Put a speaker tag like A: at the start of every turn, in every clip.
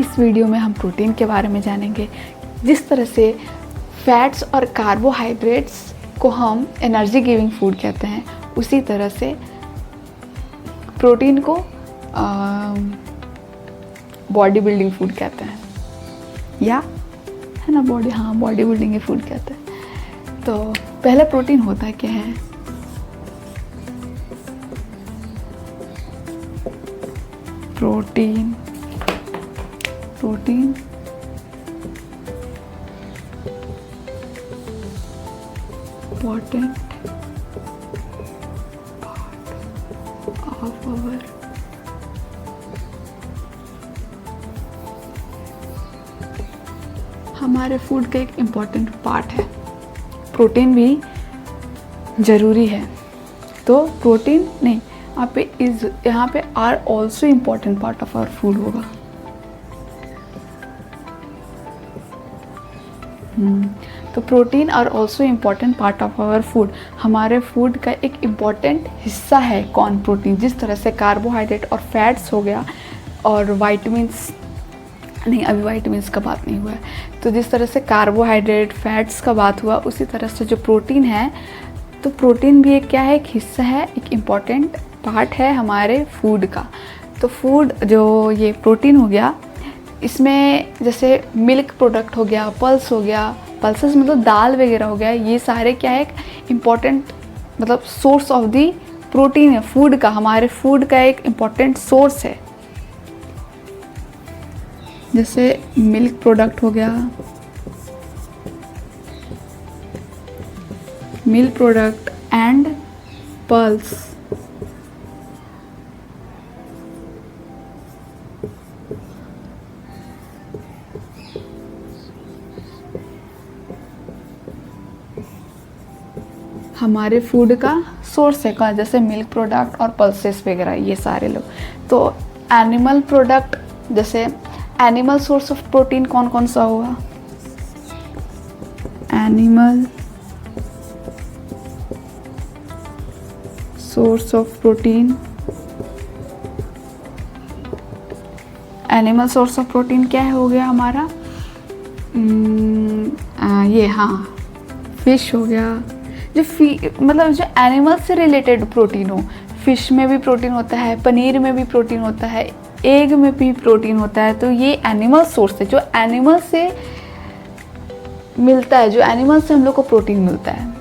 A: इस वीडियो में हम प्रोटीन के बारे में जानेंगे। जिस तरह से फैट्स और कार्बोहाइड्रेट्स को हम एनर्जी गिविंग फूड कहते हैं, उसी तरह से प्रोटीन को बॉडी बिल्डिंग फूड कहते हैं, या है ना, बॉडी बिल्डिंग फूड कहते हैं। तो पहले प्रोटीन होता क्या है? Protein important part of our हमारे फूड का एक इम्पॉर्टेंट पार्ट है। प्रोटीन भी ज़रूरी है, तो प्रोटीन नहीं, यहाँ पे are also important part of our food होगा। तो protein are also important part of our food, हमारे फूड का एक इम्पॉर्टेंट हिस्सा है। कौन? प्रोटीन। जिस तरह से कार्बोहाइड्रेट और फैट्स हो गया, और वाइटामिन्स नहीं, अभी वाइटामिन्स का बात नहीं हुआ है। तो जिस तरह से कार्बोहाइड्रेट फैट्स का बात हुआ, उसी तरह से जो प्रोटीन है, तो प्रोटीन भी एक क्या है, एक हिस्सा है, एक इम्पॉर्टेंट पार्ट है हमारे फूड का। तो फूड जो ये प्रोटीन हो गया, इसमें जैसे मिल्क प्रोडक्ट हो गया, पल्स हो गया, पल्सेस मतलब दाल वगैरह हो गया, ये सारे क्या है, एक इम्पॉर्टेंट मतलब सोर्स ऑफ दी प्रोटीन है फूड का, हमारे फूड का एक इम्पॉर्टेंट सोर्स है। जैसे मिल्क प्रोडक्ट हो गया, मिल्क प्रोडक्ट एंड पल्स, हमारे फूड का सोर्स है। जैसे मिल्क प्रोडक्ट और पल्सेस वगैरह, ये सारे लोग। तो एनिमल प्रोडक्ट, जैसे एनिमल सोर्स ऑफ प्रोटीन कौन कौन सा हुआ? Animal source of protein, animal source of protein क्या हो गया हमारा? ये फिश हो गया। जो मतलब जो एनिमल से रिलेटेड प्रोटीन हो, फिश में भी प्रोटीन होता है, पनीर में भी प्रोटीन होता है, एग में भी प्रोटीन होता है। तो ये एनिमल सोर्स है, जो एनिमल से मिलता है, जो एनिमल से हम लोग को प्रोटीन मिलता है।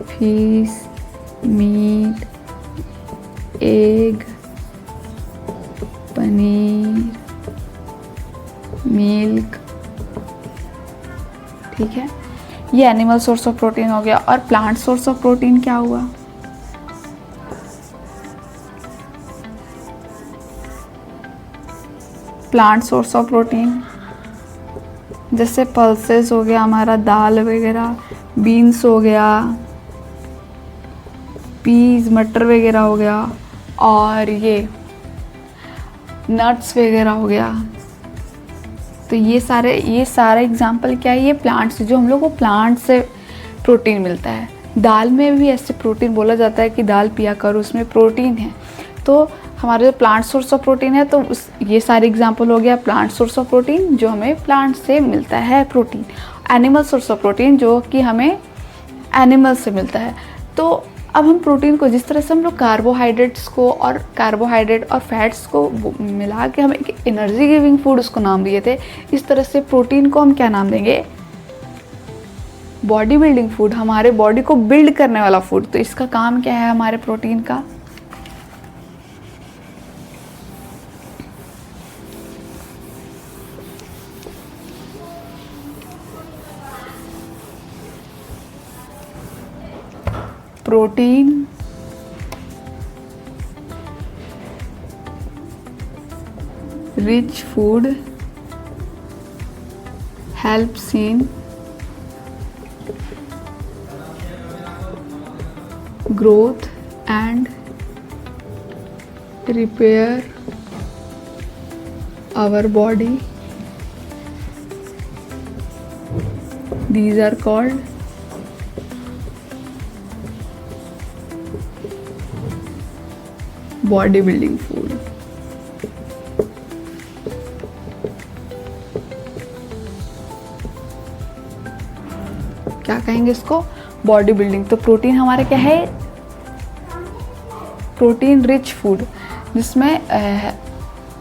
A: Fish, meat, egg, paneer, milk, ठीक है, ये एनिमल सोर्स ऑफ प्रोटीन हो गया। और प्लांट सोर्स ऑफ प्रोटीन क्या हुआ? प्लांट सोर्स ऑफ प्रोटीन जैसे पल्सेस हो गया हमारा, दाल वगैरह, बीन्स हो गया, पीज मटर वगैरह हो गया, और ये नट्स वगैरह हो गया। तो ये सारे एग्जाम्पल क्या है? ये प्लांट्स, जो हम लोग को प्लांट से प्रोटीन मिलता है। दाल में भी ऐसे प्रोटीन बोला जाता है कि दाल पिया करो, उसमें प्रोटीन है। तो हमारे जो प्लांट सोर्स ऑफ प्रोटीन है, तो ये सारे एग्जाम्पल हो गया प्लांट सोर्स ऑफ प्रोटीन, जो हमें प्लांट से मिलता है protein. Animal source of protein, जो कि हमें एनिमल से मिलता है। तो अब हम प्रोटीन को, जिस तरह से हम लोग कार्बोहाइड्रेट और फैट्स को मिला के हम एक एनर्जी गिविंग फूड उसको नाम दिए थे, इस तरह से प्रोटीन को हम क्या नाम देंगे? बॉडी बिल्डिंग फूड, हमारे बॉडी को बिल्ड करने वाला फूड। तो इसका काम क्या है हमारे प्रोटीन का? Protein rich food helps in growth and repair our body. These are called body building food. कहेंगे इसको, बॉडी बिल्डिंग। तो प्रोटीन हमारे क्या है, प्रोटीन रिच फूड, जिसमें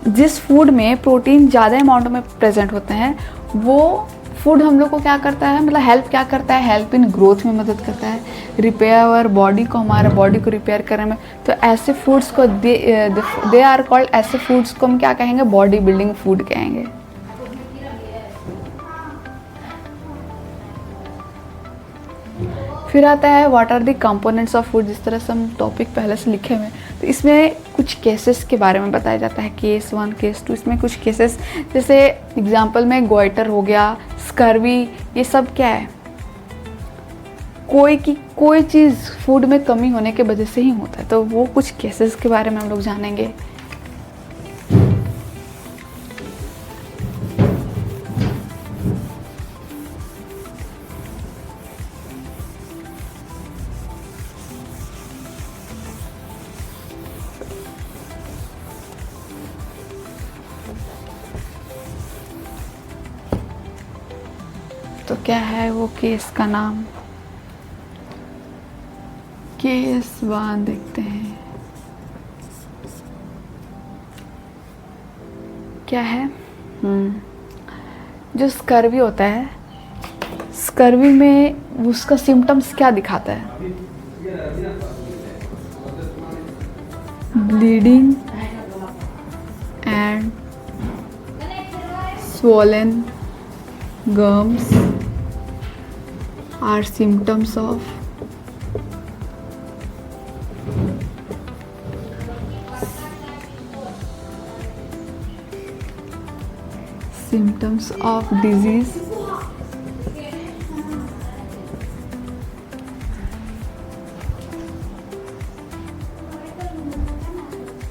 A: जिस फूड में प्रोटीन ज़्यादा अमाउंट में प्रेजेंट होते हैं वो फूड हम लोग को क्या करता है, मतलब हेल्प क्या करता है, हेल्प इन ग्रोथ में मदद करता है, रिपेयर आवर बॉडी को, हमारे बॉडी को रिपेयर करने में। तो ऐसे फूड्स को दे आर कॉल्ड, ऐसे फूड्स को हम क्या कहेंगे, बॉडी बिल्डिंग फूड कहेंगे। फिर आता है what are the components of food. जिस तरह से हम टॉपिक पहले से लिखे हुए हैं, तो इसमें कुछ केसेस के बारे में बताया जाता है, केस 1 केस 2। इसमें कुछ केसेस, जैसे एग्जांपल में गोइटर हो गया, स्कर्वी, ये सब क्या है, कोई चीज़ फूड में कमी होने के वजह से ही होता है। तो वो कुछ केसेस के बारे में हम लोग जानेंगे। तो क्या है वो केस का नाम, केस 1 देखते हैं क्या है। जो स्कर्वी होता है, स्कर्वी में उसका सिम्टम्स क्या दिखाता है, bleeding and swollen gums are symptoms of disease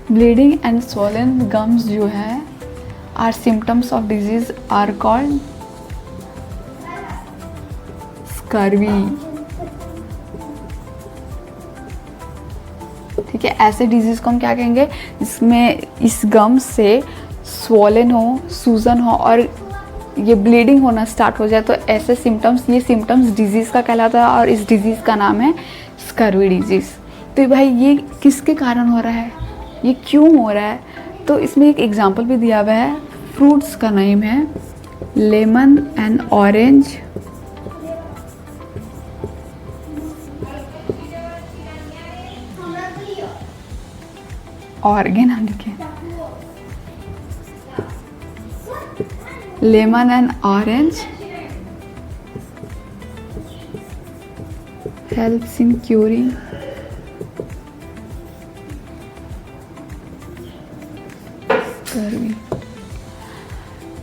A: bleeding and swollen gums जो है are symptoms of disease are called scurvy. ठीक है, ऐसे डिजीज को हम क्या कहेंगे, जिसमें इस गम से स्वॉलन हो, सूजन हो और ये ब्लीडिंग होना स्टार्ट हो जाए, तो ऐसे सिम्टम्स, ये सिम्टम्स डिजीज का कहलाता है और इस डिजीज का नाम है स्कर्वी डिजीज। तो भाई ये किसके कारण हो रहा है, ये क्यों हो रहा है, तो इसमें एक एग्जांपल भी दिया हुआ है। फ्रूट्स का नेम है लेमन एंड ऑरेंज, ऑर्गेन हम लिखे, lemon and orange helps in curing scurvy.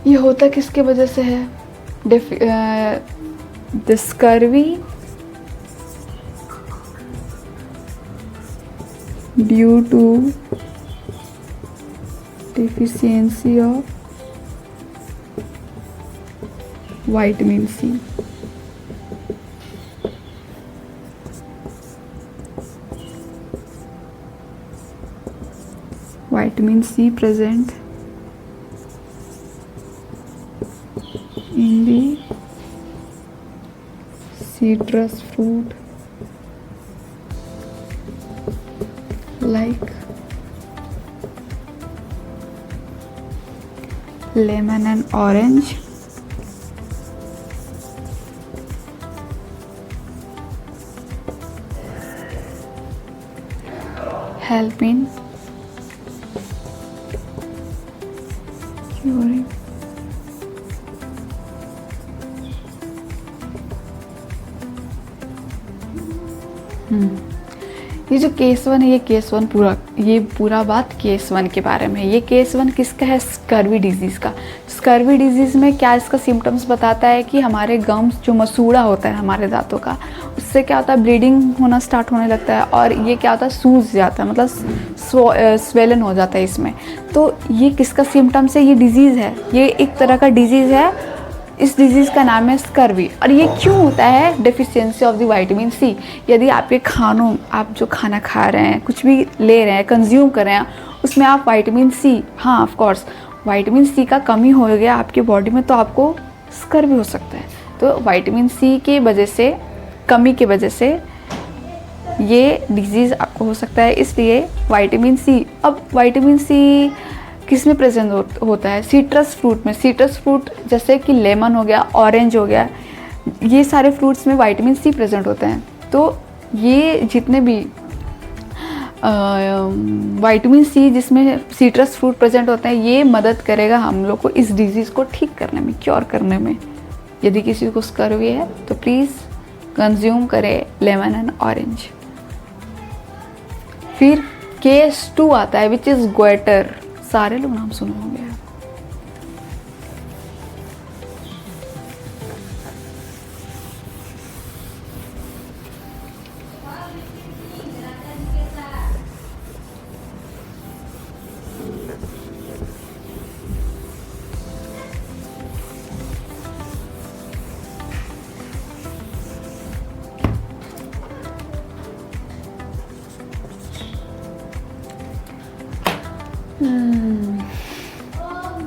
A: ये होता किसके वजह से है, the scurvy due to deficiency of vitamin C। Vitamin C present in the citrus fruit like lemon and orange, help in curing ये जो केस 1 है, ये केस 1 पूरा बात केस 1 के बारे में। ये केस 1 किसका है, स्कर्वी डिजीज़ का। स्कर्वी डिजीज़ में क्या इसका सिम्टम्स बताता है कि हमारे गम्स, जो मसूड़ा होता है हमारे दांतों का, उससे क्या होता है, ब्लीडिंग होना स्टार्ट होने लगता है और ये क्या होता है, सूज जाता है, मतलब स्वेलन हो जाता है इसमें। तो ये किसका सिम्टम्स है, ये डिजीज़ है, ये एक तरह का डिजीज़ है। इस डिजीज़ का नाम है स्कर्वी। और ये क्यों होता है, deficiency of the vitamin C. यदि आपके खानों, आप जो खाना खा रहे हैं, कुछ भी ले रहे हैं, कंज्यूम कर रहे हैं, उसमें आप विटामिन सी, हाँ ऑफ कोर्स विटामिन सी का कमी हो गया आपके बॉडी में, तो आपको स्कर्वी हो सकता है। तो विटामिन सी की वजह से कमी की वजह से ये डिजीज़ आपको हो सकता है। इसलिए विटामिन सी, अब विटामिन सी किस में प्रेजेंट होता है? सिट्रस फ्रूट में। सिट्रस फ्रूट जैसे कि लेमन हो गया, ऑरेंज हो गया, ये सारे फ्रूट्स में विटामिन सी प्रेजेंट होते हैं। तो ये जितने भी विटामिन सी जिसमें सिट्रस फ्रूट प्रेजेंट होते हैं, ये मदद करेगा हम लोग को इस डिजीज़ को ठीक करने में, क्योर करने में। यदि किसी को स्कर्वी है तो प्लीज़ कंज्यूम करें लेमन एंड ऑरेंज। फिर केस 2 आता है विच इज़ ग्वेटर। सारे लोग नाम सुने होंगे।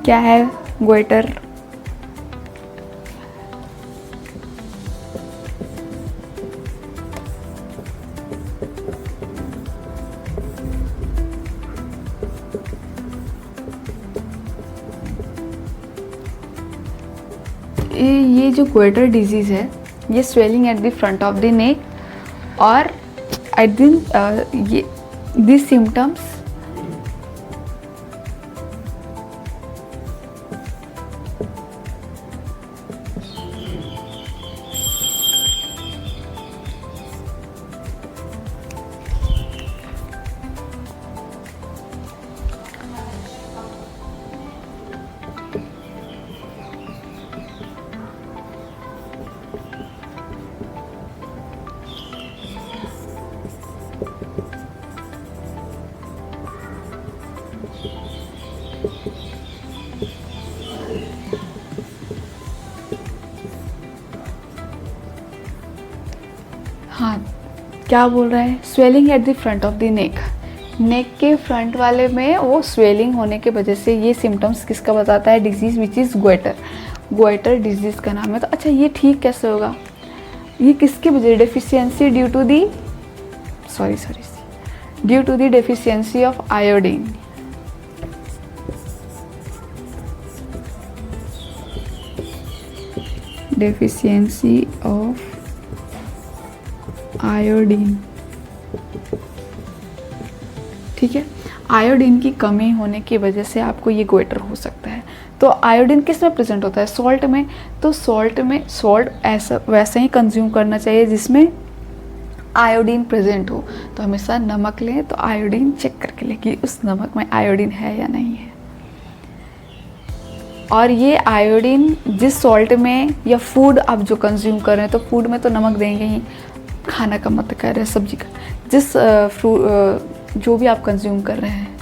A: क्या है ग्वेटर? ये जो ग्वेटर डिजीज़ है, ये swelling at the front of the नेक और एट द दिस सिम्टम्स हाँ, क्या बोल रहा है? Swelling at the front of the neck. Neck के फ्रंट वाले में वो स्वेलिंग होने के वजह से ये सिम्टम्स किसका बताता है? Disease which is goitre. Goitre disease का नाम है। तो अच्छा, ये ठीक कैसे होगा? ये किसकी वजह? Deficiency due to the deficiency of iodine. Deficiency of iodine, ठीक है। आयोडीन की कमी होने की वजह से आपको ये ग्वेटर हो सकता है। तो आयोडीन किस में प्रेजेंट होता है? सॉल्ट में। तो सॉल्ट ऐसा वैसा ही कंज्यूम करना चाहिए जिसमें आयोडीन प्रेजेंट हो। तो हमेशा नमक लें तो आयोडीन चेक करके लें कि उस नमक में आयोडीन है या नहीं है। और ये आयोडीन जिस सॉल्ट में या फूड आप जो कंज्यूम कर रहे हैं, तो फूड में तो नमक देंगे ही, खाना का मत कर रहे हैं, सब्जी का, जिस जो भी आप कंज्यूम कर रहे हैं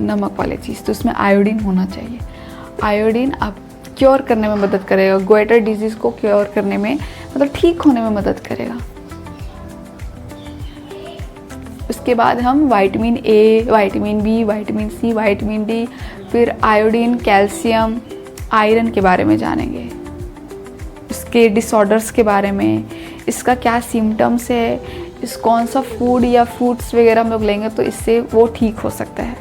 A: नमक वाली चीज़, तो उसमें आयोडीन होना चाहिए। आयोडीन आप क्योर करने में मदद करेगा, ग्वेटर डिजीज़ को क्योर करने में, मतलब ठीक होने में मदद करेगा। उसके बाद हम vitamin A, vitamin B, vitamin C, vitamin D, फिर आयोडीन, कैल्शियम, आयरन के बारे में जानेंगे, इसके डिसऑर्डर्स के बारे में, इसका क्या सिम्टम्स है, इस कौन सा फूड या फ्रूट्स वगैरह हम लोग लेंगे तो इससे वो ठीक हो सकता है।